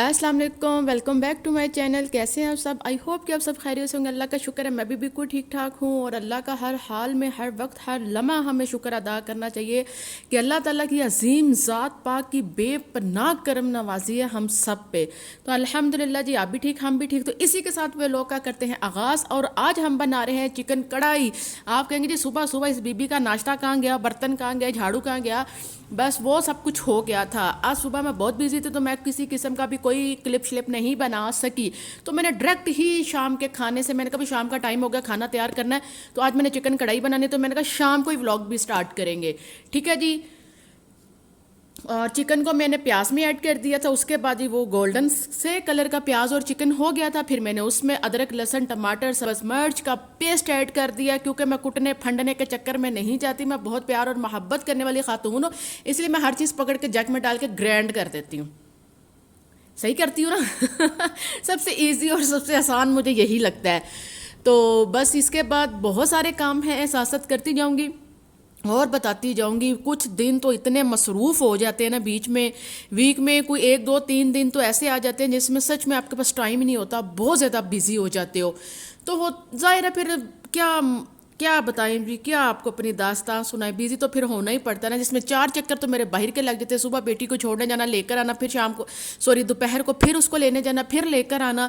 अस्सलाम वालेकुम, welcome back to my channel. कैसे हैं आप सब? आई होप कि आप सब खैरियत से होंगे। अल्लाह का शुक्र है मैं भी बिल्कुल ठीक ठाक हूँ। और अल्लाह का हर हाल में, हर वक्त, हर लम्हा हमें शुक्र अदा करना चाहिए कि अल्लाह ताला की अजीम ज़ात पाक की बेपनाह करम नवाजी है हम सब पे। तो अल्हम्दुलिल्लाह जी, आप भी ठीक, हम भी ठीक। तो इसी के साथ वे लोग का करते हैं आगाज़। और आज हम बना रहे हैं चिकन कढ़ाई। आप कहेंगे जी सुबह सुबह इस बीबी का नाश्ता कहाँ गया, बर्तन कहाँ गया, झाड़ू कहाँ गया? बस वो सब कुछ हो गया था। आज सुबह मैं बहुत बिजी थी तो मैं किसी किस्म का भी कोई क्लिप श्लिप नहीं बना सकी। तो मैंने डायरेक्ट ही शाम के खाने से, मैंने कहा भी शाम का टाइम हो गया, खाना तैयार करना है। तो आज मैंने चिकन कढ़ाई बनानी, तो मैंने कहा शाम को ही व्लॉग भी स्टार्ट करेंगे। ठीक है जी। और चिकन को मैंने प्याज में ऐड कर दिया था। उसके बाद ही वो गोल्डन से कलर का प्याज और चिकन हो गया था। फिर मैंने उसमें अदरक, लहसुन, टमाटर, सब्ज मिर्च का पेस्ट ऐड कर दिया, क्योंकि मैं कुटने फंडने के चक्कर में नहीं जाती। मैं बहुत प्यार और मोहब्बत करने वाली खातून हूँ, इसलिए मैं हर चीज़ पकड़ के जग में डाल के ग्राइंड कर देती हूँ। सही करती हूँ ना? सबसे इजी और सबसे आसान मुझे यही लगता है। तो बस इसके बाद बहुत सारे काम हैं, साथ साथ करती जाऊँगी और बताती जाऊंगी। कुछ दिन तो इतने मसरूफ हो जाते हैं ना बीच में, वीक में कोई 1 2 3 दिन तो ऐसे आ जाते हैं जिसमें सच में आपके पास टाइम ही नहीं होता, बहुत ज़्यादा बिजी हो जाते हो। तो वो जाहिर है फिर क्या क्या बताएं भी, क्या आपको अपनी दास्तान सुनाए। बिजी तो फिर होना ही पड़ता है ना, जिसमें 4 चक्कर तो मेरे बाहर के लग जाते हैं। सुबह बेटी को छोड़ने जाना, लेकर आना, फिर शाम को, सॉरी, दोपहर को फिर उसको लेने जाना, फिर लेकर आना।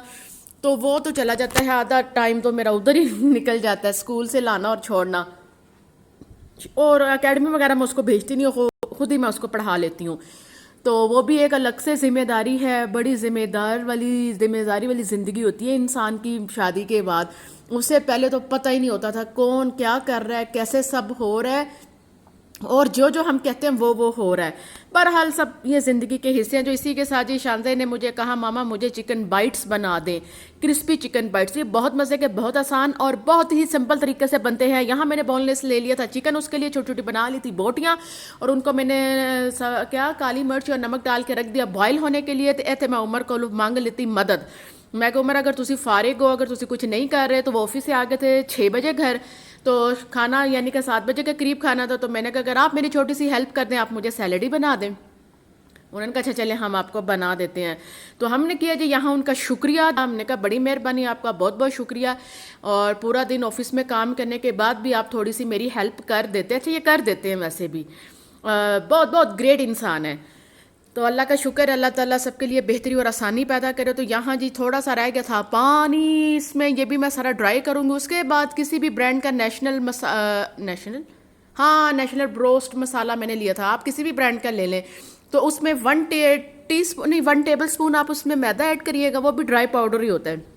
तो वो तो चला जाता है, आधा टाइम तो मेरा उधर ही निकल जाता है, स्कूल से लाना और छोड़ना। और एकेडमी वगैरह मैं उसको भेजती नहीं हूँ, खुद ही मैं उसको पढ़ा लेती हूँ। तो वो भी एक अलग से जिम्मेदारी है, बड़ी जिम्मेदारी वाली ज़िंदगी होती है इंसान की शादी के बाद। उससे पहले तो पता ही नहीं होता था कौन क्या कर रहा है, कैसे सब हो रहा है, और जो जो हम कहते हैं वो हो रहा है। बहरहाल सब ये ज़िंदगी के हिस्से हैं। जो इसी के साथ ही शानदे ने मुझे कहा मामा मुझे चिकन बाइट्स बना दें, क्रिस्पी चिकन बाइट्स। ये बहुत मज़े के, बहुत आसान और बहुत ही सिंपल तरीके से बनते हैं। यहाँ मैंने बोनलेस ले लिया था चिकन, उसके लिए छोटी छोटी बना ली थी बोटियाँ, और उनको मैंने क्या काली मिर्च और नमक डाल के रख दिया बॉयल होने के लिए। तो ऐसे मैं उमर को मांग लेती मदद। मैं को उमर अगर तुसी फारिग हो, अगर तुसी कुछ नहीं कर रहे, तो वो ऑफिस से आ गए थे 6 बजे घर। तो खाना यानी कि 7 बजे के करीब खाना था। तो मैंने कहा अगर आप मेरी छोटी सी हेल्प कर दें, आप मुझे सैलड ही बना दें। उन्होंने कहा अच्छा चले हम आपको बना देते हैं। तो हमने किया जी, यहाँ उनका शुक्रिया। हमने कहा बड़ी मेहरबानी, आपका बहुत बहुत शुक्रिया। और पूरा दिन ऑफिस में काम करने के बाद भी आप थोड़ी सी मेरी हेल्प कर देते। अच्छा ये कर देते हैं वैसे भी, बहुत बहुत ग्रेट इंसान है। तो अल्लाह का शुक्र है, अल्लाह ताला सबके लिए बेहतरी और आसानी पैदा करे। तो यहाँ जी थोड़ा सा रह गया था पानी, इसमें ये भी मैं सारा ड्राई करूँगी। उसके बाद किसी भी ब्रांड का नेशनल, हाँ, नेशनल ब्रोस्ट मसाला मैंने लिया था, आप किसी भी ब्रांड का ले लें। तो उसमें 1 टी स्पून नहीं, 1 टेबल स्पून आप उसमें मैदा ऐड करिएगा, वो भी ड्राई पाउडर ही होता है।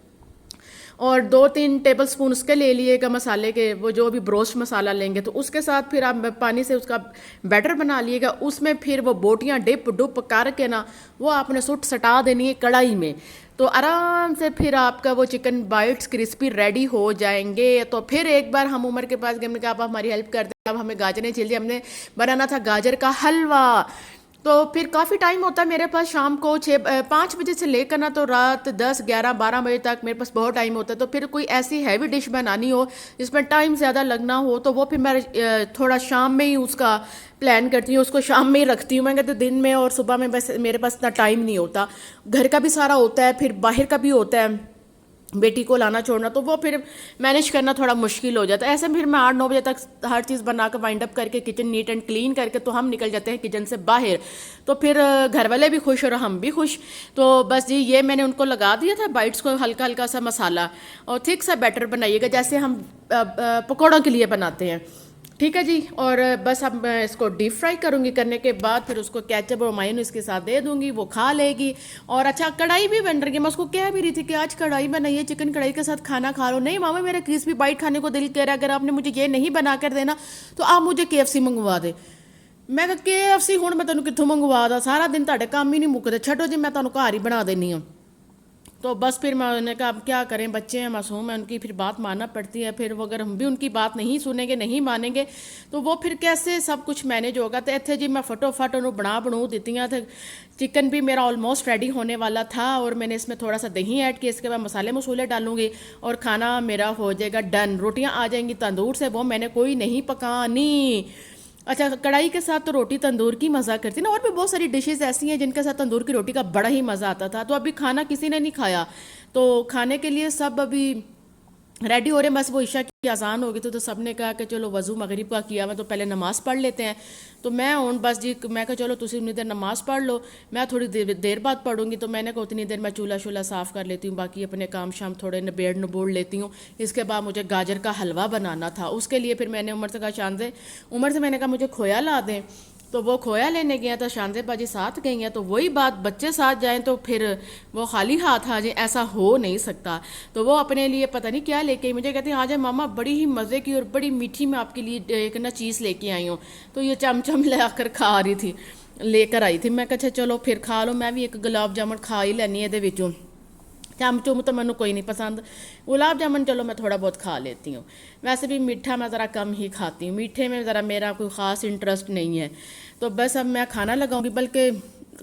और 2 3 टेबल स्पून उसके ले लिएगा मसाले के, वो जो भी ब्रोस्ट मसाला लेंगे। तो उसके साथ फिर आप पानी से उसका बैटर बना लिएगा। उसमें फिर वो बोटियाँ डिप डुप करके ना, वो आपने सुट सटा देनी है कढ़ाई में। तो आराम से फिर आपका वो चिकन बाइट्स क्रिस्पी रेडी हो जाएंगे। तो फिर एक बार हम उमर के पास गए, हमने कहा आप हमारी हेल्प कर दें, अब हमें गाजरें चाहिए। हमने बनाना था गाजर का हलवा। तो फिर काफ़ी टाइम होता है मेरे पास, शाम को 5 बजे से लेकर ना तो रात 10 11 12 बजे तक मेरे पास बहुत टाइम होता है। तो फिर कोई ऐसी हैवी डिश बनानी हो जिसमें टाइम ज़्यादा लगना हो, तो वो फिर मैं थोड़ा शाम में ही उसका प्लान करती हूँ, उसको शाम में ही रखती हूँ। मैं कहती हूँ दिन में और सुबह में बस मेरे पास इतना टाइम नहीं होता, घर का भी सारा होता है, फिर बाहर का भी होता है, बेटी को लाना छोड़ना, तो वो फिर मैनेज करना थोड़ा मुश्किल हो जाता है। ऐसे फिर मैं 8 9 बजे तक हर चीज़ बना कर वाइंड अप करके किचन नीट एंड क्लीन करके तो हम निकल जाते हैं किचन से बाहर। तो फिर घर वाले भी खुश और हम भी खुश। तो बस जी ये मैंने उनको लगा दिया था बाइट्स को, हल्का हल्का सा मसाला, और थिक सा बैटर बनाइएगा जैसे हम पकौड़ों के लिए बनाते हैं। ठीक है जी। और बस अब मैं इसको डीप फ्राई करूँगी, करने के बाद फिर उसको केचप और मायोनीज के साथ दे दूँगी, वो खा लेगी। और अच्छा कढ़ाई भी बन रही है, मैं उसको कह भी रही थी कि आज कढ़ाई बनाइए, चिकन कढ़ाई के साथ खाना खा लो। नहीं मामा मेरा क्रिस्पी बाइट खाने को दिल कह रहा है, अगर आपने मुझे ये नहीं बना कर देना तो आप मुझे KFC मंगवा दे। मैं कहा KFC हूँ मैं तेन कितों मंगवा दा, सारा दिन ताड़े काम ही नहीं मुकते, छड्डो जी मैं तुहानू घर ही बना देनी हूँ। तो बस फिर मैंने कहा अब क्या करें, बच्चे हैं, मासूम है, उनकी फिर बात मानना पड़ती है। फिर वो अगर हम भी उनकी बात नहीं सुनेंगे, नहीं मानेंगे, तो वो फिर कैसे सब कुछ मैनेज होगा। तो इतने जी मैं फटोफट उन्होंने बनू दित्तियां। तो चिकन भी मेरा ऑलमोस्ट रेडी होने वाला था, और मैंने इसमें थोड़ा सा दही ऐड किया, इसके बाद मसाले मसूले डालूंगी और खाना मेरा हो जाएगा डन। रोटियां आ जाएंगी तंदूर से, वो मैंने कोई नहीं पकानी। अच्छा, कढ़ाई के साथ तो रोटी तंदूर की मज़ा करती ना, और भी बहुत सारी डिशेस ऐसी हैं जिनके साथ तंदूर की रोटी का बड़ा ही मज़ा आता था। तो अभी खाना किसी ने नहीं खाया, तो खाने के लिए सब अभी रेडी हो रहे हैं। बस वो ईशा की अजान हो गई थी तो सब ने कहा कि चलो वज़ू मगरिब का किया, मैं तो पहले नमाज़ पढ़ लेते हैं। तो मैं हूँ बस जी, मैं कहा चलो तुम उतनी देर नमाज़ पढ़ लो, मैं थोड़ी देर बाद पढ़ूंगी। तो मैंने कहा उतनी देर मैं चूल्हा शूल्हा साफ़ कर लेती हूँ, बाकी अपने काम शाम थोड़े निबेड़ नबोड़ लेती हूँ। इसके बाद मुझे गाजर का हलवा बनाना था, उसके लिए फिर मैंने उमर से कहा शानदे, उमर से मैंने कहा मुझे खोया ला दें। तो वो खोया लेने गया था, शानदे बाजी साथ गई हैं। तो वही बात, बच्चे साथ जाएं तो फिर वो खाली हाथ आ जाए, ऐसा हो नहीं सकता। तो वो अपने लिए पता नहीं क्या लेके आई, मुझे कहती है आ जाए मामा, बड़ी ही मज़े की और बड़ी मीठी मैं आपके लिए एक ना चीज़ लेके आई हूँ। तो ये चमचम लाकर खा रही थी, लेकर आई थी। मैं कहा अच्छा चलो फिर खा लो, मैं भी एक गुलाब जामुन खा ही लैनी ਇਹਦੇ ਵਿੱਚੋਂ। चम चुम तो मैंने कोई नहीं पसंद, गुलाब जामुन चलो मैं थोड़ा बहुत खा लेती हूँ। वैसे भी मीठा मैं ज़रा कम ही खाती हूँ, मीठे में ज़रा मेरा कोई ख़ास इंटरेस्ट नहीं है। तो बस अब मैं खाना लगाऊंगी, बल्कि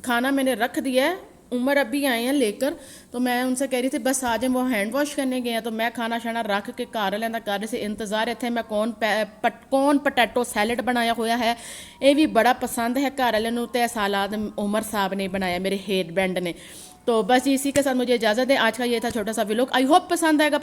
खाना मैंने रख दिया है, उमर अभी आए हैं लेकर। तो मैं उनसे कह रही थी बस आ जाए, वो हैंड वॉश करने गए हैं। तो मैं खाना शाना रख के घर लेंदा घर से इंतज़ार इत्थे मैं कौन पटैटो सैलड बनाया हुआ है, ये भी बड़ा पसंद है घर वाले नूं, ते सलाद उमर साहब ने बनाया, मेरे हेयर बैंड ने। तो बस इसी के साथ मुझे इजाज़त है। आज का ये था छोटा सा व्लॉग, आई होप पसंद आएगा।